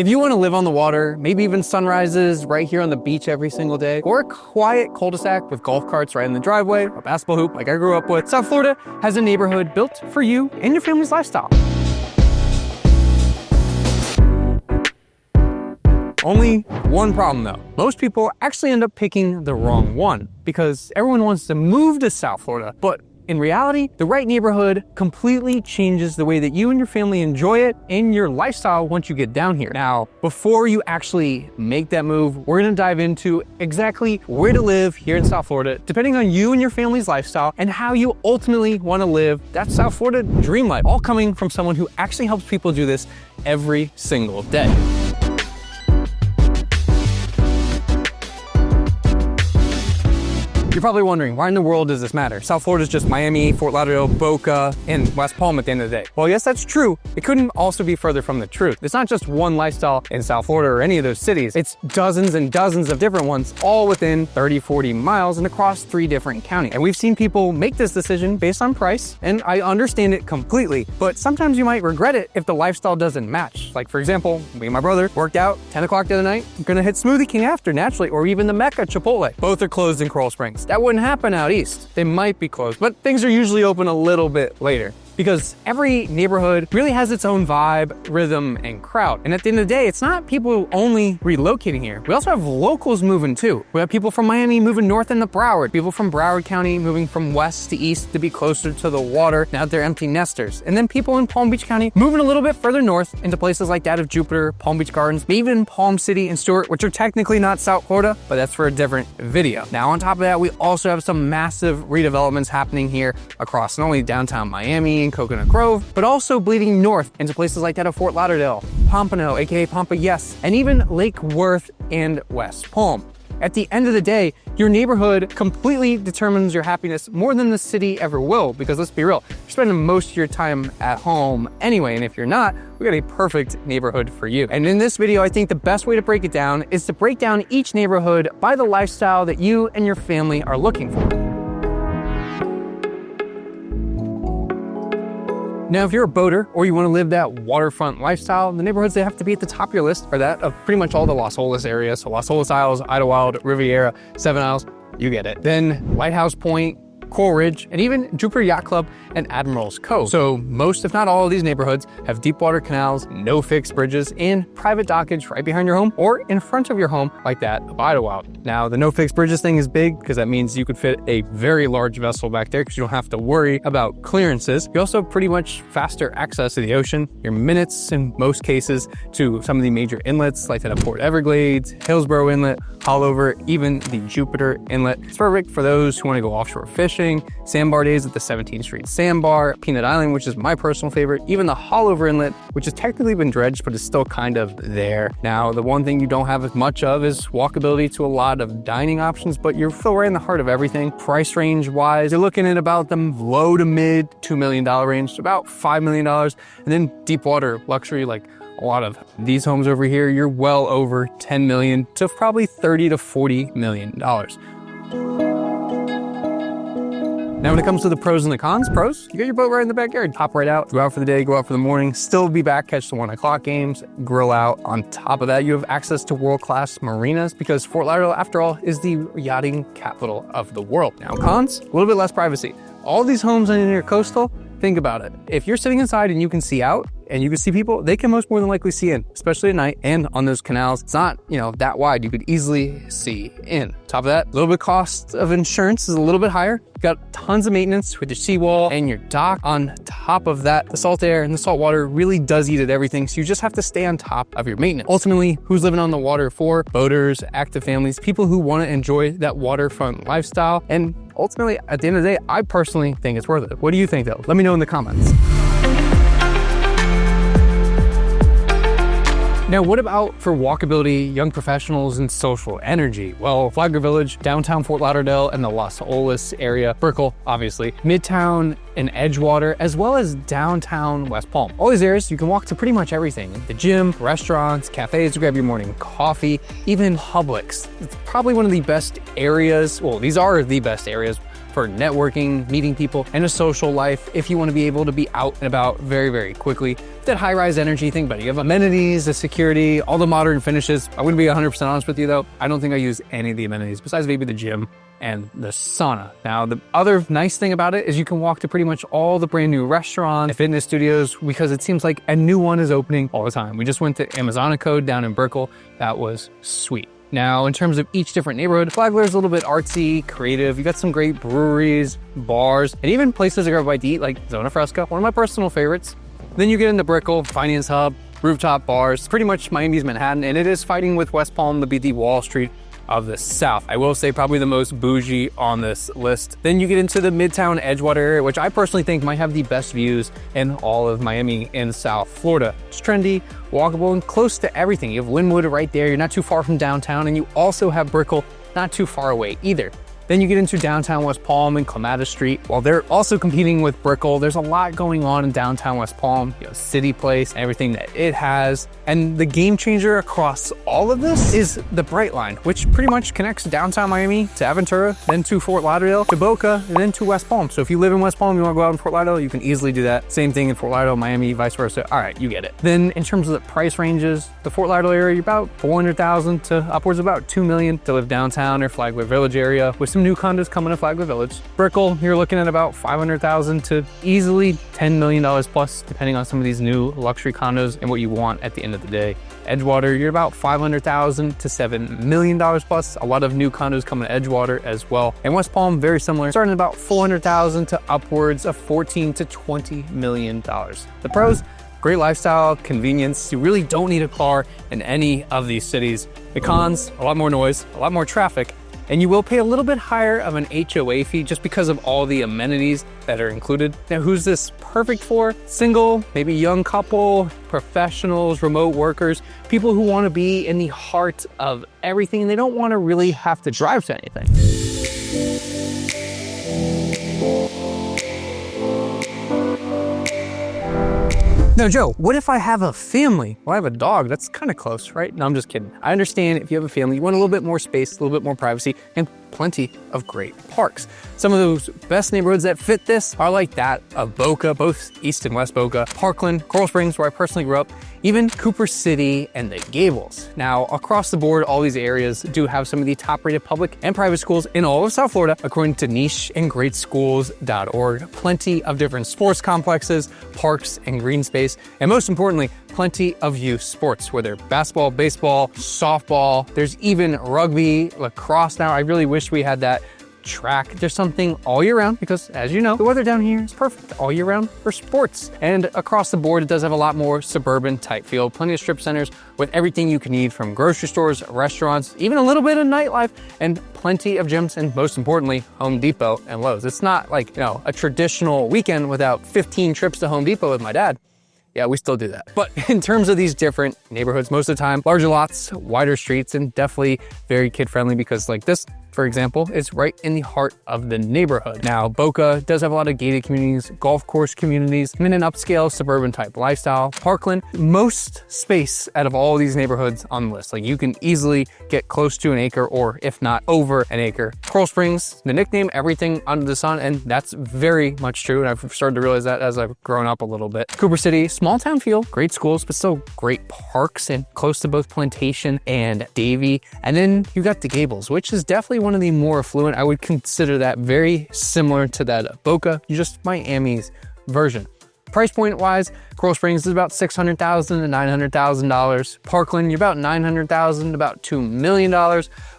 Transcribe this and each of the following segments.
If you want to live on the water, maybe even sunrises right here on the beach every single day, or a quiet cul-de-sac with golf carts right in the driveway, a basketball hoop like I grew up with, South Florida has a neighborhood built for you and your family's lifestyle. Only one problem though. Most people actually end up picking the wrong one because everyone wants to move to South Florida, but in reality, the right neighborhood completely changes the way that you and your family enjoy it and your lifestyle once you get down here. Now, before you actually make that move, we're gonna dive into exactly where to live here in South Florida, depending on you and your family's lifestyle and how you ultimately wanna live that South Florida dream life, all coming from someone who actually helps people do this every single day. You're probably wondering, why in the world does this matter? South Florida is just Miami, Fort Lauderdale, Boca, and West Palm at the end of the day. Well, yes, that's true. It couldn't also be further from the truth. It's not just one lifestyle in South Florida or any of those cities. It's dozens and dozens of different ones, all within 30, 40 miles and across 3 different counties. And we've seen people make this decision based on price, and I understand it completely, but sometimes you might regret it if the lifestyle doesn't match. Like for example, me and my brother worked out 10 o'clock the other night. I'm gonna hit Smoothie King after naturally, or even the Mecca Chipotle. Both are closed in Coral Springs. That wouldn't happen out east. They might be closed, but things are usually open a little bit later because every neighborhood really has its own vibe, rhythm, and crowd. And at the end of the day, it's not people only relocating here. We also have locals moving too. We have people from Miami moving north into Broward, people from Broward County moving from west to east to be closer to the water. Now they're empty nesters. And then people in Palm Beach County moving a little bit further north into places like that of Jupiter, Palm Beach Gardens, maybe even Palm City and Stewart, which are technically not South Florida, but that's for a different video. Now on top of that, we also have some massive redevelopments happening here across not only downtown Miami, Coconut Grove, but also bleeding north into places like that of Fort Lauderdale, Pompano, aka Pampa Yes, and even Lake Worth and West Palm. At the end of the day, your neighborhood completely determines your happiness more than the city ever will, because let's be real, you're spending most of your time at home anyway, and if you're not, we got a perfect neighborhood for you. And in this video, I think the best way to break it down is to break down each neighborhood by the lifestyle that you and your family are looking for. Now, if you're a boater or you want to live that waterfront lifestyle, the neighborhoods that have to be at the top of your list are that of pretty much all the Las Olas areas. So Las Olas Isles, Idlewild, Riviera, Seven Isles, you get it. Then Lighthouse Point, Coral Ridge, and even Jupiter Yacht Club and Admiral's Cove. So most, if not all of these neighborhoods have deep water canals, no fixed bridges, and private dockage right behind your home or in front of your home like that of Idlewild. Now, the no fixed bridges thing is big because that means you could fit a very large vessel back there because you don't have to worry about clearances. You also have pretty much faster access to the ocean. Your minutes in most cases to some of the major inlets like that of Port Everglades, Hillsborough Inlet, Hollover, even the Jupiter Inlet. It's perfect for those who want to go offshore fishing, sandbar days at the 17th Street Sandbar, Peanut Island, which is my personal favorite, even the Hollover Inlet, which has technically been dredged, but is still kind of there. Now, the one thing you don't have as much of is walkability to a lot of dining options, but you're still right in the heart of everything. Price range wise, you're looking at about the low to mid $2 million range, so about $5 million. And then deep water luxury, like a lot of these homes over here, you're well over 10 million to probably 30 to 40 million dollars. Now, when it comes to the pros and the cons, pros, you got your boat right in the backyard. Hop right out, go out for the day, go out for the morning, still be back, catch the 1 o'clock games, grill out. On top of that, you have access to world-class marinas because Fort Lauderdale, after all, is the yachting capital of the world. Now, cons, a little bit less privacy. All these homes on your coastal, think about it. If you're sitting inside and you can see out, and you can see people, they can most more than likely see in, especially at night and on those canals. It's not, that wide. You could easily see in. Top of that, a little bit cost of insurance is a little bit higher. You've got tons of maintenance with your seawall and your dock. On top of that, the salt air and the salt water really does eat at everything. So you just have to stay on top of your maintenance. Ultimately, who's living on the water for? Boaters, active families, people who want to enjoy that waterfront lifestyle. And ultimately, at the end of the day, I personally think it's worth it. What do you think though? Let me know in the comments. Now, what about for walkability, young professionals, and social energy? Well, Flagler Village, downtown Fort Lauderdale, and the Las Olas area, Brickell, obviously, Midtown and Edgewater, as well as downtown West Palm. All these areas, you can walk to pretty much everything. The gym, restaurants, cafes to grab your morning coffee, even Publix. It's probably one of the best areas, well, these are the best areas for networking, meeting people, and a social life if you want to be able to be out and about very, very quickly. That high-rise energy thing, but you have amenities, the security, all the modern finishes. I wouldn't be 100% honest with you though. I don't think I use any of the amenities besides maybe the gym and the sauna. Now, the other nice thing about it is you can walk to pretty much all the brand new restaurants and fitness studios because it seems like a new one is opening all the time. We just went to Amazonico down in Brickell. That was sweet. Now, in terms of each different neighborhood, Flagler is a little bit artsy, creative. You got some great breweries, bars, and even places to grab a bite to eat like Zona Fresca, one of my personal favorites. Then you get into Brickell, Finance Hub, rooftop bars, pretty much Miami's Manhattan, and it is fighting with West Palm to be the Wall Street of the South. I will say probably the most bougie on this list. Then you get into the Midtown Edgewater area, which I personally think might have the best views in all of Miami and South Florida. It's trendy, walkable, and close to everything. You have Linwood right there. You're not too far from downtown, and you also have Brickell not too far away either. Then you get into downtown West Palm and Clematis Street. While they're also competing with Brickell, there's a lot going on in downtown West Palm, City Place, everything that it has. And the game changer across all of this is the Bright Line, which pretty much connects downtown Miami to Aventura, then to Fort Lauderdale, to Boca, and then to West Palm. So if you live in West Palm, you want to go out in Fort Lauderdale, you can easily do that. Same thing in Fort Lauderdale, Miami, vice versa. All right, you get it. Then in terms of the price ranges, the Fort Lauderdale area, you're about $400,000 to upwards of about $2 million to live downtown or Flagler Village area with some new condos coming to Flagler Village. Brickell, you're looking at about $500,000 to easily $10 million plus, depending on some of these new luxury condos and what you want at the end of the day. Edgewater, you're about $500,000 to $7 million plus. A lot of new condos coming to Edgewater as well. And West Palm, very similar, starting at about $400,000 to upwards of $14 to $20 million. The pros, great lifestyle, convenience. You really don't need a car in any of these cities. The cons, a lot more noise, a lot more traffic, and you will pay a little bit higher of an HOA fee just because of all the amenities that are included. Now, who's this perfect for? Single, maybe young couple, professionals, remote workers, people who want to be in the heart of everything. They don't want to really have to drive to anything. No, Joe, what if I have a family? Well, I have a dog. That's kind of close, right? No, I'm just kidding. I understand if you have a family, you want a little bit more space, a little bit more privacy, and plenty of great parks. Some of those best neighborhoods that fit this are like that of Boca, both East and West Boca, Parkland, Coral Springs, where I personally grew up, even Cooper City and the Gables. Now, across the board, all these areas do have some of the top-rated public and private schools in all of South Florida, according to nicheandgreatschools.org. Plenty of different sports complexes, parks, and green space, and most importantly, plenty of youth sports, whether basketball, baseball, softball. There's even rugby, lacrosse now. I really wish we had that track. There's something all year round because, as you know, the weather down here is perfect all year round for sports. And across the board, it does have a lot more suburban type feel, plenty of strip centers with everything you can need from grocery stores, restaurants, even a little bit of nightlife, and plenty of gyms, and most importantly, Home Depot and Lowe's. It's not like, a traditional weekend without 15 trips to Home Depot with my dad. Yeah, we still do that. But in terms of these different neighborhoods, most of the time, larger lots, wider streets, and definitely very kid-friendly because like this, for example, is right in the heart of the neighborhood. Now, Boca does have a lot of gated communities, golf course communities, and an upscale suburban type lifestyle. Parkland, most space out of all these neighborhoods on the list. Like you can easily get close to an acre or if not over an acre. Coral Springs, the nickname, everything under the sun, and that's very much true. And I've started to realize that as I've grown up a little bit. Cooper City, small town feel, great schools, but still great parks and close to both Plantation and Davie. And then you got the Gables, which is definitely one of the more affluent. I would consider that very similar to that of Boca, just Miami's version. Price point wise, Coral Springs is about $600,000 to $900,000. Parkland, you're about $900,000 to about $2 million.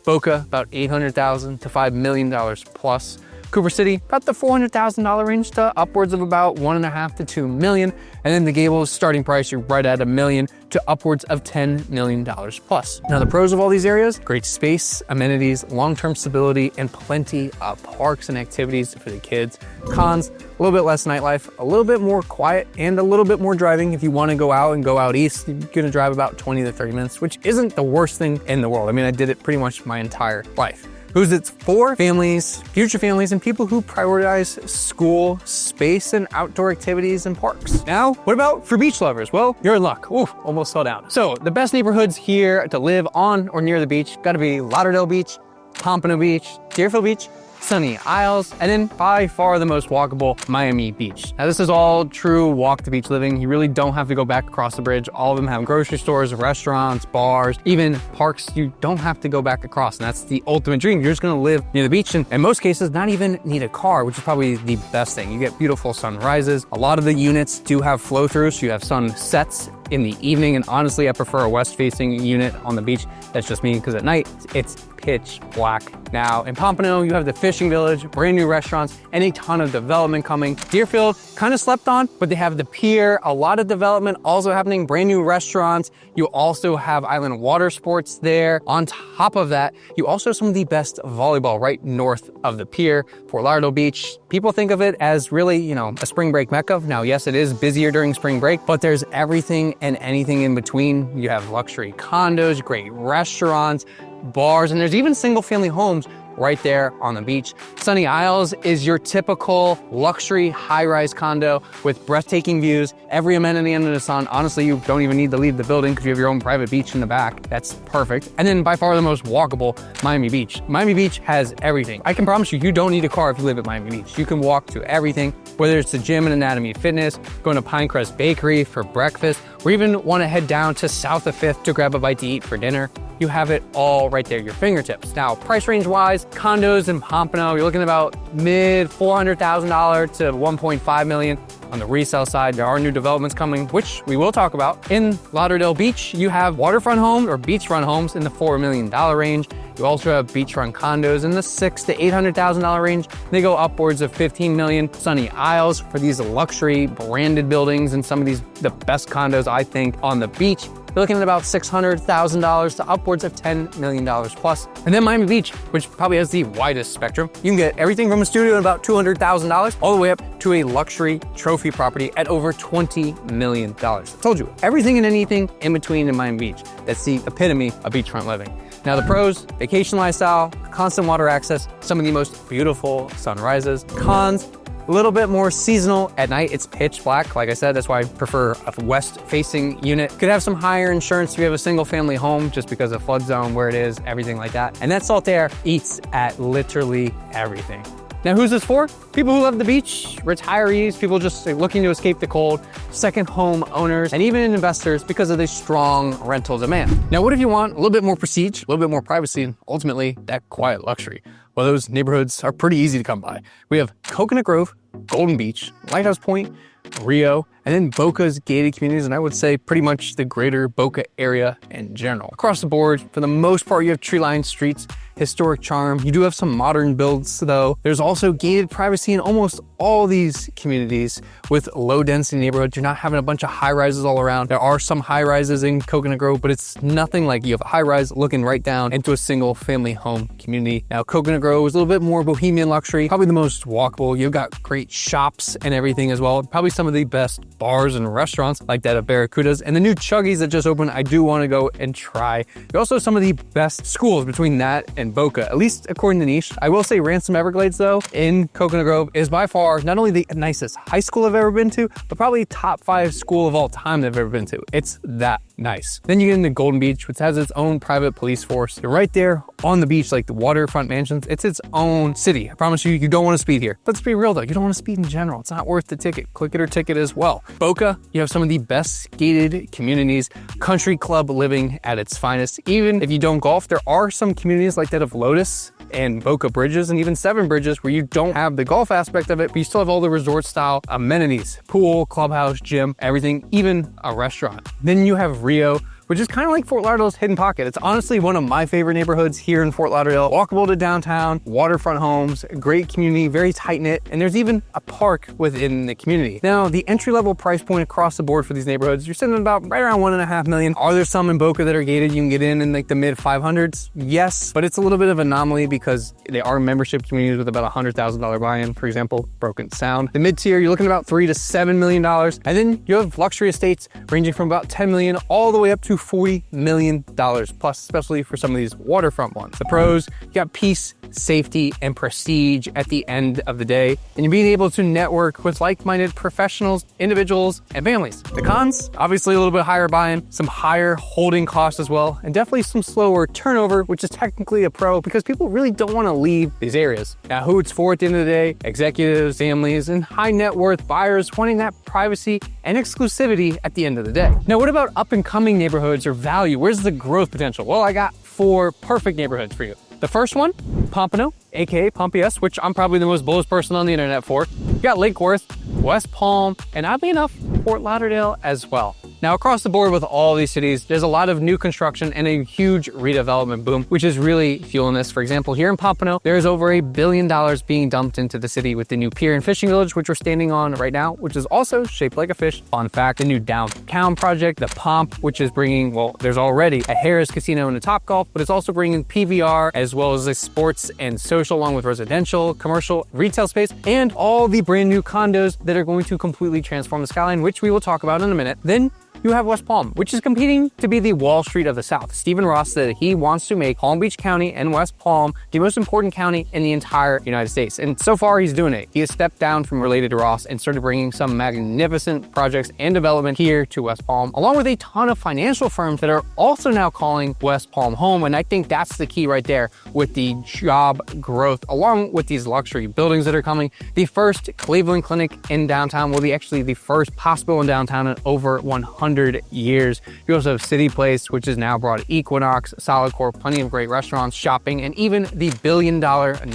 Boca, about $800,000 to $5 million plus. Cooper City, about the $400,000 range to upwards of about $1.5 to $2 million. And then the Gables starting price, you're right at $1 million to upwards of $10 million plus. Now the pros of all these areas, great space, amenities, long-term stability, and plenty of parks and activities for the kids. Cons, a little bit less nightlife, a little bit more quiet, and a little bit more driving. If you want to go out and go out east, you're gonna drive about 20 to 30 minutes, which isn't the worst thing in the world. I mean, I did it pretty much my entire life. Who's it for? Families, future families, and people who prioritize school, space, and outdoor activities and parks. Now, what about for beach lovers? Well, you're in luck. Ooh, almost fell down. So the best neighborhoods here to live on or near the beach, gotta be Lauderdale Beach, Pompano Beach, Deerfield Beach, sunny Isles, and then by far the most walkable Miami Beach. Now this is all true walk to beach living. You really don't have to go back across the bridge. All of them have grocery stores, restaurants, bars, even parks. You don't have to go back across, and that's the ultimate dream. You're just gonna live near the beach, and in most cases not even need a car, which is probably the best thing. You get beautiful sunrises. A lot of the units do have flow throughs, so you have sunsets in the evening, and honestly I prefer a west facing unit on the beach. That's just me, because at night it's pitch black. Now in Pompano you have the fishing village, brand new restaurants, and a ton of development coming. Deerfield kind of slept on, but they have the pier, a lot of development also happening, brand new restaurants. You also have island water sports there. On top of that, you also have some of the best volleyball right north of the pier. Fort Lauderdale Beach, people think of it as really, you know, a spring break mecca. Now yes, it is busier during spring break, but there's everything and anything in between. You have luxury condos, great restaurants, bars, and there's even single family homes right there on the beach. Sunny Isles is your typical luxury high-rise condo with breathtaking views, every amenity under the sun. Honestly, you don't even need to leave the building because you have your own private beach in the back. That's perfect. And then by far the most walkable, Miami Beach. Miami Beach has everything. I can promise you, you don't need a car if you live at Miami Beach. You can walk to everything, whether it's the gym and Anatomy Fitness, going to Pinecrest Bakery for breakfast, or even want to head down to south of 5th to grab a bite to eat for dinner. You have it all right there at your fingertips. Now, price range wise, condos in Pompano, you're looking at about mid $400,000 to 1.5 million. On the resale side, there are new developments coming, which we will talk about. In Lauderdale Beach, you have waterfront homes or beachfront homes in the $4 million range. You also have beachfront condos in the $600,000 to $800,000 range. They go upwards of 15 million. Sunny Isles for these luxury branded buildings and some of these, the best condos I think on the beach. You're looking at about $600,000 to upwards of $10 million plus. And then Miami Beach, which probably has the widest spectrum. You can get everything from a studio at about $200,000 all the way up to a luxury trophy property at over $20 million. I told you, everything and anything in between in Miami Beach. That's the epitome of beachfront living. Now the pros, vacation lifestyle, constant water access, some of the most beautiful sunrises. Cons, a little bit more seasonal. At night, it's pitch black. Like I said, that's why I prefer a west-facing unit. Could have some higher insurance if you have a single-family home, just because of flood zone, where it is, everything like that. And that Saltaire eats at literally everything. Now, who's this for? People who love the beach, retirees, people just looking to escape the cold, second home owners, and even investors because of the strong rental demand. Now, what if you want a little bit more prestige, a little bit more privacy, and ultimately that quiet luxury? Well, those neighborhoods are pretty easy to come by. We have Coconut Grove, Golden Beach, Lighthouse Point, Rio, and then Boca's gated communities, and I would say pretty much the greater Boca area in general. Across the board, for the most part, you have tree-lined streets, historic charm. You do have some modern builds though. There's also gated privacy in almost all these communities with low density neighborhoods. You're not having a bunch of high rises all around. There are some high rises in Coconut Grove, but it's nothing like you have a high rise looking right down into a single family home community. Now, Coconut Grove is a little bit more bohemian luxury, probably the most walkable. You've got great shops and everything as well. Probably some of the best bars and restaurants like that of Barracuda's, and the new Chuggies that just opened, I do want to go and try. You also have some of the best schools between that and Boca, at least according to Niche. I will say Ransom Everglades though in Coconut Grove is by far not only the nicest high school I've ever been to, but probably top 5 school of all time that I've ever been to. It's that nice. Then you get into Golden Beach, which has its own private police force. You're right there on the beach, like the waterfront mansions. It's its own city. I promise you, you don't want to speed here. Let's be real though, you don't want to speed in general. It's not worth the ticket. Click it or ticket as well. Boca, you have some of the best gated communities, country club living at its finest. Even if you don't golf, there are some communities like that of Lotus and Boca Bridges and even Seven Bridges where you don't have the golf aspect of it, but you still have all the resort style amenities, pool, clubhouse, gym, everything, even a restaurant. Then you have Rio, which is kind of like Fort Lauderdale's hidden pocket. It's honestly one of my favorite neighborhoods here in Fort Lauderdale. Walkable to downtown, waterfront homes, great community, very tight knit, and there's even a park within the community. Now, the entry-level price point across the board for these neighborhoods, you're sitting at about right around 1.5 million. Are there some in Boca that are gated? You can get in like the mid 500s? Yes, but it's a little bit of an anomaly because they are membership communities with about $100,000 buy-in, for example, Broken Sound. The mid-tier, you're looking at about $3 to $7 million. And then you have luxury estates ranging from about 10 million all the way up to $40 million plus, especially for some of these waterfront ones. The pros, you got peace, safety, and prestige at the end of the day, and you're being able to network with like-minded professionals, individuals, and families. The cons, obviously a little bit higher buy-in, some higher holding costs as well, and definitely some slower turnover, which is technically a pro because people really don't want to leave these areas. Now, who it's for at the end of the day? Executives, families, and high net worth buyers wanting that privacy and exclusivity at the end of the day. Now, what about up and coming neighborhoods or value? Where's the growth potential? Well, I got 4 perfect neighborhoods for you. The first one, Pompano, aka Pompey S, which I'm probably the most bullish person on the internet for. You got Lake Worth, West Palm, and oddly enough, Fort Lauderdale as well. Now, across the board with all these cities, there's a lot of new construction and a huge redevelopment boom, which is really fueling this. For example, here in Pompano, there's over $1 billion being dumped into the city with the new pier and fishing village, which we're standing on right now, which is also shaped like a fish. Fun fact, the new downtown project, the Pomp, which is bringing, well, there's already a Harrah's casino and a Topgolf, but it's also bringing PVR as well as a sports and social, along with residential, commercial, retail space, and all the brand new condos that are going to completely transform the skyline, which we will talk about in a minute. Then you have West Palm, which is competing to be the Wall Street of the South. Stephen Ross said that he wants to make Palm Beach County and West Palm the most important county in the entire United States. And so far he's doing it. He has stepped down from Related to Ross and started bringing some magnificent projects and development here to West Palm, along with a ton of financial firms that are also now calling West Palm home. And I think that's the key right there with the job growth, along with these luxury buildings that are coming. The first Cleveland clinic in downtown will be actually the first hospital in downtown in over 100 years. You also have City Place, which has now brought Equinox, Solid Core, plenty of great restaurants, shopping, and even the $1 billion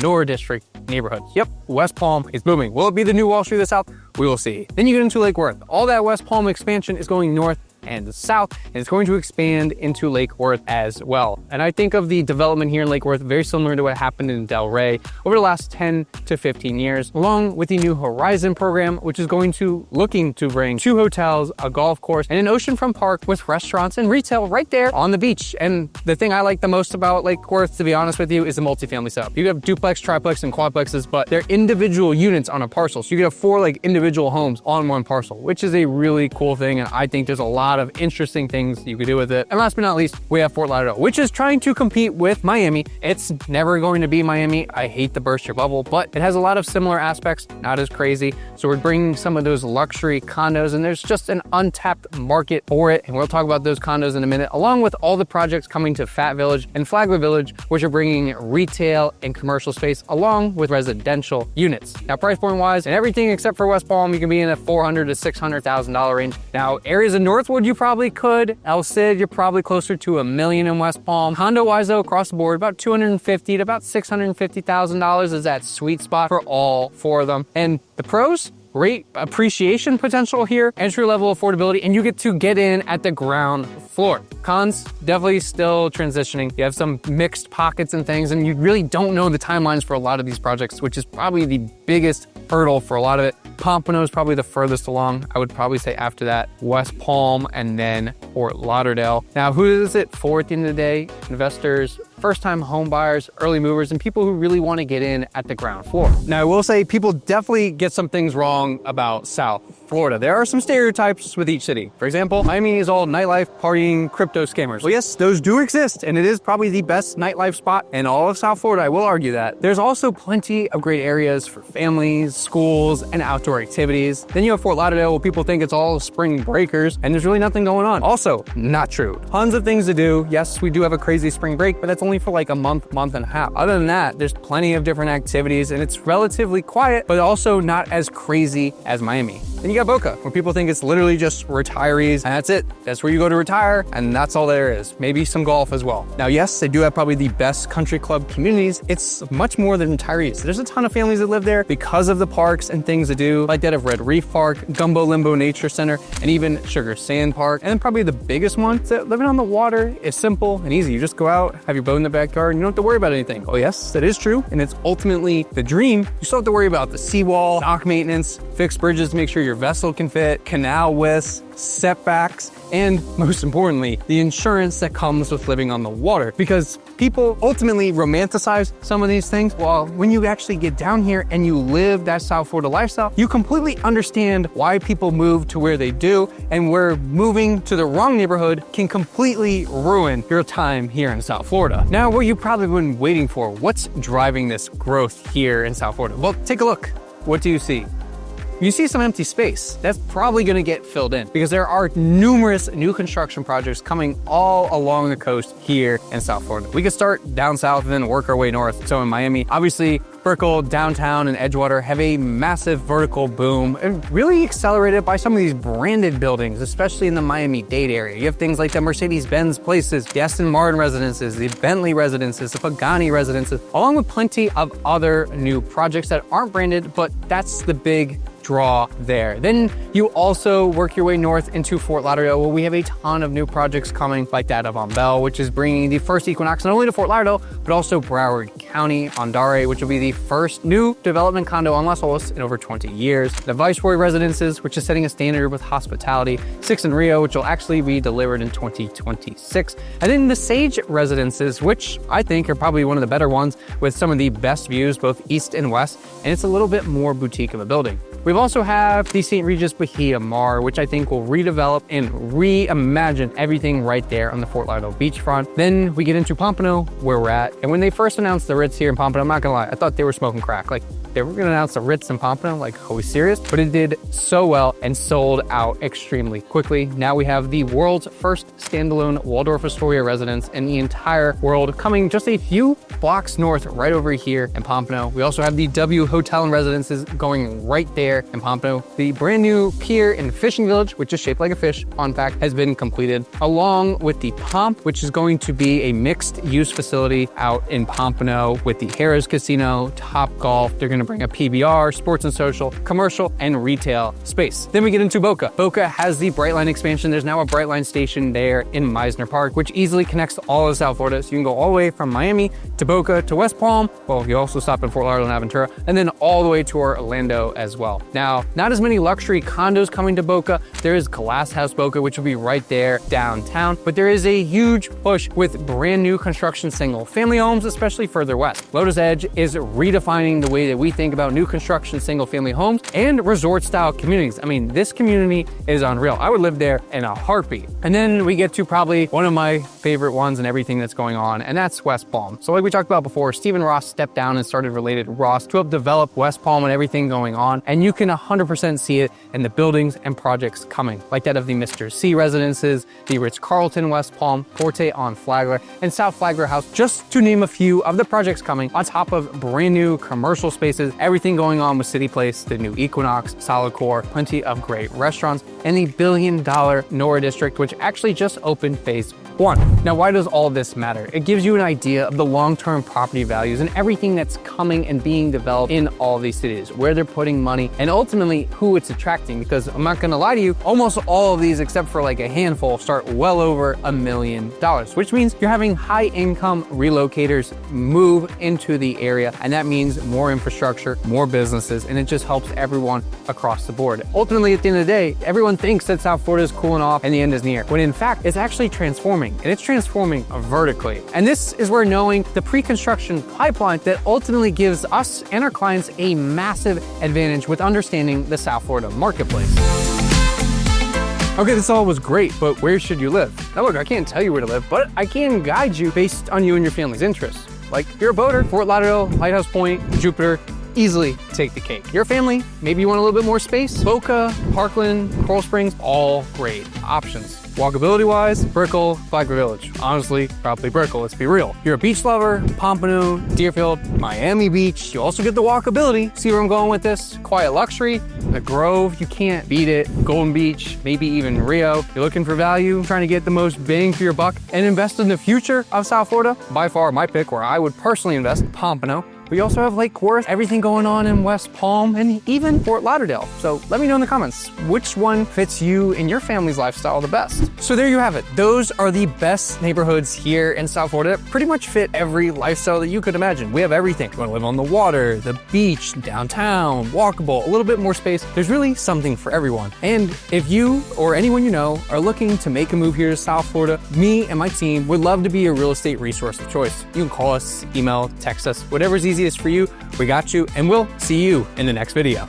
Nora District neighborhood. Yep, West Palm is booming. Will it be the new Wall Street of the South? We will see. Then you get into Lake Worth. All that West Palm expansion is going north and south, and it's going to expand into Lake Worth as well. And I think of the development here in Lake Worth very similar to what happened in Delray over the last 10 to 15 years, along with the New Horizon program, which is looking to bring 2 hotels, a golf course, and an oceanfront park with restaurants and retail right there on the beach. And the thing I like the most about Lake Worth, to be honest with you, is the multifamily setup. You have duplex, triplex, and quadplexes, but they're individual units on a parcel. So you can have 4 like individual homes on one parcel, which is a really cool thing. And I think there's a lot of interesting things you could do with it. And last but not least, we have Fort Lauderdale, which is trying to compete with Miami. It's never going to be Miami. I hate to burst your bubble, but it has a lot of similar aspects, not as crazy. So we're bringing some of those luxury condos, and there's just an untapped market for it. And we'll talk about those condos in a minute, along with all the projects coming to Fat Village and Flagler Village, which are bringing retail and commercial space along with residential units. Now, price point wise and everything except for West Palm, you can be in a $400,000 to $600,000 range. Now, areas in Northwood, you probably could. El Cid, you're probably closer to $1 million in West Palm. Condo wise though, across the board, about $250,000 to about $650,000 is that sweet spot for all 4 of them. And the pros? Great appreciation potential here, entry level affordability, and you get to get in at the ground floor. Cons, definitely still transitioning. You have some mixed pockets and things, and you really don't know the timelines for a lot of these projects, which is probably the biggest hurdle for a lot of it. Pompano is probably the furthest along. I would probably say after that, West Palm, and then Fort Lauderdale. Now, who is it for at the end of the day? Investors, first-time home buyers, early movers, and people who really want to get in at the ground floor. Now, I will say people definitely get some things wrong about South Florida. There are some stereotypes with each city. For example, Miami is all nightlife, partying, crypto scammers. Well, yes, those do exist, and it is probably the best nightlife spot in all of South Florida. I will argue that. There's also plenty of great areas for families, schools, and outdoor activities. Then you have Fort Lauderdale, where people think it's all spring breakers, and there's really nothing going on. Also, not true. Tons of things to do. Yes, we do have a crazy spring break, but that's only for like a month and a half. Other than that, there's plenty of different activities, and it's relatively quiet, but also not as crazy as Miami. Then you got Boca, where people think it's literally just retirees, and that's it. That's where you go to retire, and that's all there is. Maybe some golf as well. Now, yes, they do have probably the best country club communities. It's much more than retirees. There's a ton of families that live there because of the parks and things to do, like that of Red Reef Park, Gumbo Limbo Nature Center, and even Sugar Sand Park. And then probably the biggest one is that living on the water is simple and easy. You just go out, have your boat in the backyard, and you don't have to worry about anything. Oh yes, that is true, and it's ultimately the dream. You still have to worry about the seawall, dock maintenance, fix bridges to make sure your vessel can fit, canal widths, setbacks, and most importantly, the insurance that comes with living on the water. Because people ultimately romanticize some of these things. Well, when you actually get down here and you live that South Florida lifestyle, you completely understand why people move to where they do, and where moving to the wrong neighborhood can completely ruin your time here in South Florida. Now, what you've probably been waiting for, what's driving this growth here in South Florida? Well, take a look. What do you see? You see some empty space. That's probably gonna get filled in because there are numerous new construction projects coming all along the coast here in South Florida. We could start down south and then work our way north. So in Miami, obviously, Brickell, downtown, and Edgewater have a massive vertical boom, and really accelerated by some of these branded buildings, especially in the Miami-Dade area. You have things like the Mercedes-Benz places, the Aston Martin residences, the Bentley residences, the Pagani residences, along with plenty of other new projects that aren't branded, but that's the big draw there. Then you also work your way north into Fort Lauderdale, where we have a ton of new projects coming, like that of Bell, which is bringing the first Equinox not only to Fort Lauderdale, but also Broward County, Ondare, which will be the first new development condo on Las Olas in over 20 years. The Viceroy Residences, which is setting a standard with hospitality. 6 in Rio, which will actually be delivered in 2026. And then the Sage Residences, which I think are probably one of the better ones, with some of the best views, both east and west, and it's a little bit more boutique of a building. We've also have the St. Regis Bahia Mar, which I think will redevelop and reimagine everything right there on the Fort Lauderdale beachfront. Then we get into Pompano, where we're at. And when they first announced the Ritz here in Pompano, I'm not gonna lie, I thought they were smoking crack. Like, they were gonna announce the Ritz in Pompano, like, are we serious? But it did so well and sold out extremely quickly. Now we have the world's first standalone Waldorf Astoria residence in the entire world, coming just a few blocks north right over here in Pompano. We also have the W Hotel and Residences going right there in Pompano. The brand new pier and fishing village, which is shaped like a fish, fun fact, has been completed, along with the Pomp, which is going to be a mixed use facility out in Pompano with the Harrah's Casino, Top Golf. They're gonna bring a PBR, sports and social, commercial, and retail space. Then we get into Boca. Boca has the Brightline expansion. There's now a Brightline station there in Meisner Park, which easily connects all of South Florida. So you can go all the way from Miami to Boca to West Palm. Well, you also stop in Fort Lauderdale and Aventura, and then all the way to Orlando as well. Now, not as many luxury condos coming to Boca. There is Glass House Boca, which will be right there downtown, but there is a huge push with brand new construction single family homes, especially further west. Lotus Edge is redefining the way that we think about new construction single family homes and resort style communities. I mean, this community is unreal. I would live there in a heartbeat. And then we get to probably one of my favorite ones and everything that's going on, and that's West Palm. So like we talked about before, Stephen Ross stepped down and started Related Ross to help develop West Palm and everything going on. And you can 100% see it in the buildings and projects coming, like that of the Mr. C residences, the Ritz-Carlton West Palm, Forte on Flagler, and South Flagler House, just to name a few of the projects coming, on top of brand new commercial spaces, everything going on with City Place, the new Equinox, Solid Core, plenty of great restaurants, and the $1 billion Nora District, which actually just opened phase 1. Now, why does all this matter? It gives you an idea of the long-term property values and everything that's coming and being developed in all these cities, where they're putting money, and ultimately who it's attracting. Because I'm not gonna lie to you, almost all of these, except for like a handful, start well over $1 million, which means you're having high-income relocators move into the area, and that means more infrastructure, more businesses, and it just helps everyone across the board. Ultimately, at the end of the day, everyone thinks that South Florida is cooling off and the end is near, when in fact, it's actually transforming. And it's transforming vertically. And this is where knowing the pre-construction pipeline that ultimately gives us and our clients a massive advantage with understanding the South Florida marketplace. Okay, this all was great, but where should you live? Now look, I can't tell you where to live, but I can guide you based on you and your family's interests. Like, if you're a boater, Fort Lauderdale, Lighthouse Point, Jupiter, easily take the cake. Your family, maybe you want a little bit more space, Boca, Parkland, Coral Springs, all great options. Walkability-wise, Brickell, Flagler Village. Honestly, probably Brickell, let's be real. You're a beach lover, Pompano, Deerfield, Miami Beach. You also get the walkability. See where I'm going with this? Quiet luxury, the Grove, you can't beat it. Golden Beach, maybe even Rio. You're looking for value, trying to get the most bang for your buck and invest in the future of South Florida. By far my pick, where I would personally invest, Pompano. We also have Lake Worth, everything going on in West Palm, and even Fort Lauderdale. So let me know in the comments, which one fits you and your family's lifestyle the best? So there you have it. Those are the best neighborhoods here in South Florida that pretty much fit every lifestyle that you could imagine. We have everything. You want to live on the water, the beach, downtown, walkable, a little bit more space. There's really something for everyone. And if you or anyone you know are looking to make a move here to South Florida, me and my team would love to be a real estate resource of choice. You can call us, email, text us, whatever's easiest for you. We got you, and we'll see you in the next video.